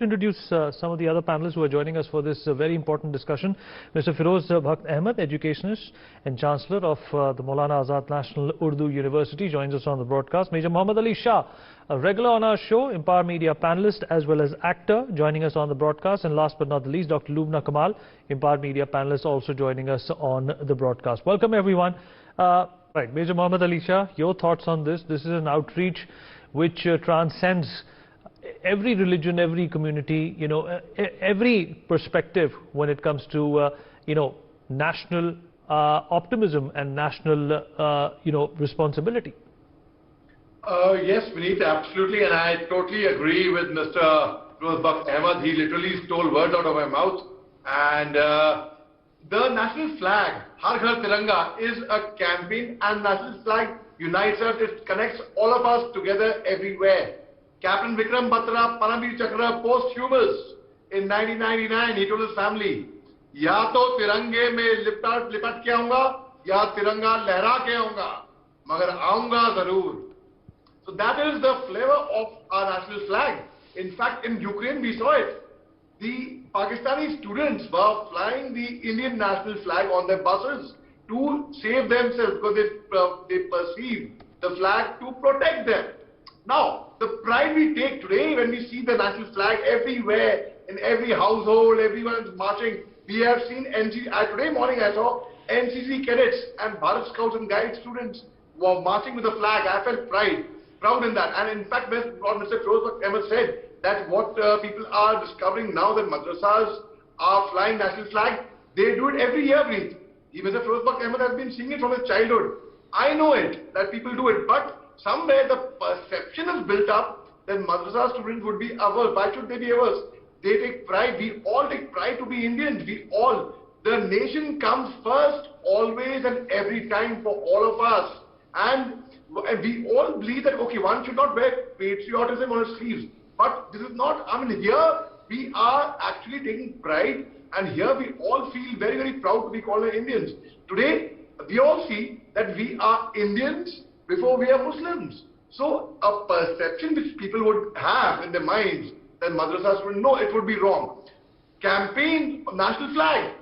Introduce some of the other panelists who are joining us for this very important discussion. Mr. Firoz Ahmed, educationist and Chancellor of the Maulana Azad National Urdu University, joins us on the broadcast. Major Mohammed Ali Shah, a regular on our show, Empower Media panelist as well as actor, joining us on the broadcast. And last but not the least, Dr. Lubna Kamal, Empower Media panelist, also joining us on the broadcast. Welcome everyone. Right, Major Mohammed Ali Shah, your thoughts on this? This is an outreach which transcends every religion, every community, every perspective when it comes to, national optimism and national, responsibility. Yes, Vineet, absolutely, and I totally agree with Mr. Firoz Ahmed. He literally stole words out of my mouth. And the national flag, Ghar Tiranga, is a campaign, and national flag unites us. It connects all of us together everywhere. Captain Vikram Batra, Paramveer Chakra, posthumous in 1999, he told his family, या तो तिरंगे में लिपट के आऊंगा या तिरंगा लहरा के आऊंगा मगर आऊंगा जरूर. So that is the flavor of our national flag. In fact, in Ukraine we saw it. The Pakistani students were flying the Indian national flag on their buses to save themselves because they perceive the flag to protect them. Now, the pride we take today when we see the national flag everywhere, in every household, everyone is marching. We have seen today morning I saw NCC cadets and Bharat Scouts and Guides students were marching with the flag. I felt proud in that. And in fact, what Mr. Firoz Ahmed said, that what people are discovering now that madrasas are flying national flag, they do it every year, Mr. Firoz Ahmed has been seeing it from his childhood. I know it, that people do it, but somewhere the perception is built up that madrasa students would be ours. Why should they be ours? They take pride. We all take pride to be Indians. The nation comes first, always and every time for all of us. And we all believe that, okay, one should not wear patriotism on his sleeves. But this is not, here we are actually taking pride, and here we all feel very, very proud to be called Indians. Today, we all see that we are Indians before we are Muslims. So a perception which people would have in their minds that madrasas would know, it would be wrong. Campaign, national flag.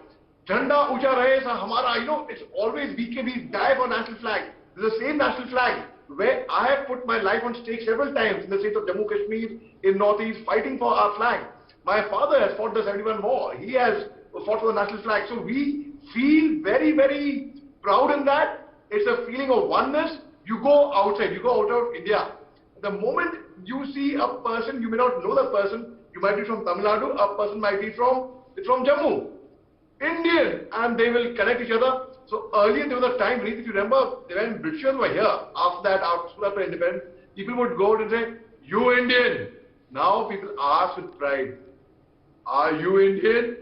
Jhanda ucha rahe sa hamara, it's always we die for national flag. This is the same national flag where I have put my life on stake several times in the state of Jammu Kashmir, in Northeast, fighting for our flag. My father has fought the 71 war. He has fought for the national flag. So we feel very, very proud in that. It's a feeling of oneness. You go outside, you go out of India. The moment you see a person, you may not know the person, you might be from Tamil Nadu, a person might be from Jammu, Indian, and they will connect each other. So earlier there was a time, if you remember, when Britishers were here, after independence, people would go out and say, you Indian. Now people ask with pride, are you Indian?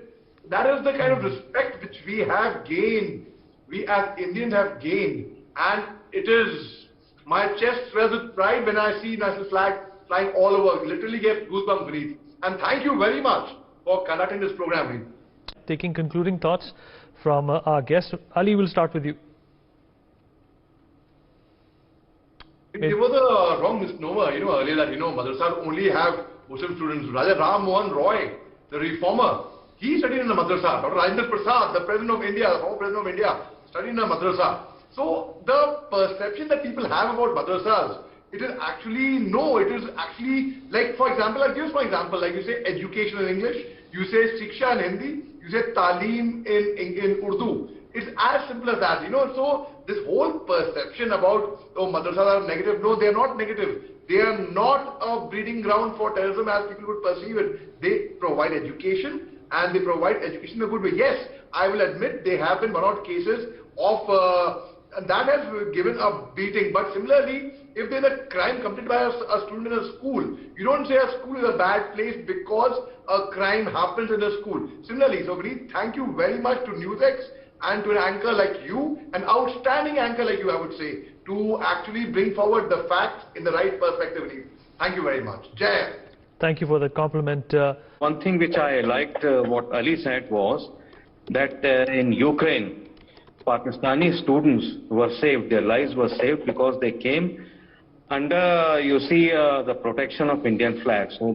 That is the kind of respect which we have gained, we as Indians have gained. And it is, my chest swells with pride when I see national flag flying all over. Literally gave goosebumps, Vineet. And thank you very much for conducting this program, Vineet. Taking concluding thoughts from our guest. Ali, will start with you. There was a wrong misnomer, earlier that, madrasas only have Muslim students. Raja Ram Mohan Roy, the reformer, he studied in the madrasa. Dr. Rajendra Prasad, the president of India, the former president of India, studied in a madrasa. So the perception that people have about madrasas, it is actually, it is actually, like, for example, I'll give you an example, like you say education in English, you say Shiksha in Hindi, you say Taaleem in Urdu. It's as simple as that, So this whole perception about, madrasas are negative, no, they are not negative. They are not a breeding ground for terrorism as people would perceive it. They provide education, and they provide education in a good way. Yes, I will admit there have been one or two cases of that has given a beating. But similarly, if there is a crime committed by a student in a school, you don't say a school is a bad place because a crime happens in a school. Similarly, so Vineet, thank you very much to NewsX and to an anchor like you, an outstanding anchor like you, I would say, to actually bring forward the facts in the right perspective, Vineet. Thank you very much. Jai. Thank you for that compliment. One thing which I liked what Ali said was that in Ukraine, Pakistani students were saved, their lives were saved because they came under, the protection of Indian flag. So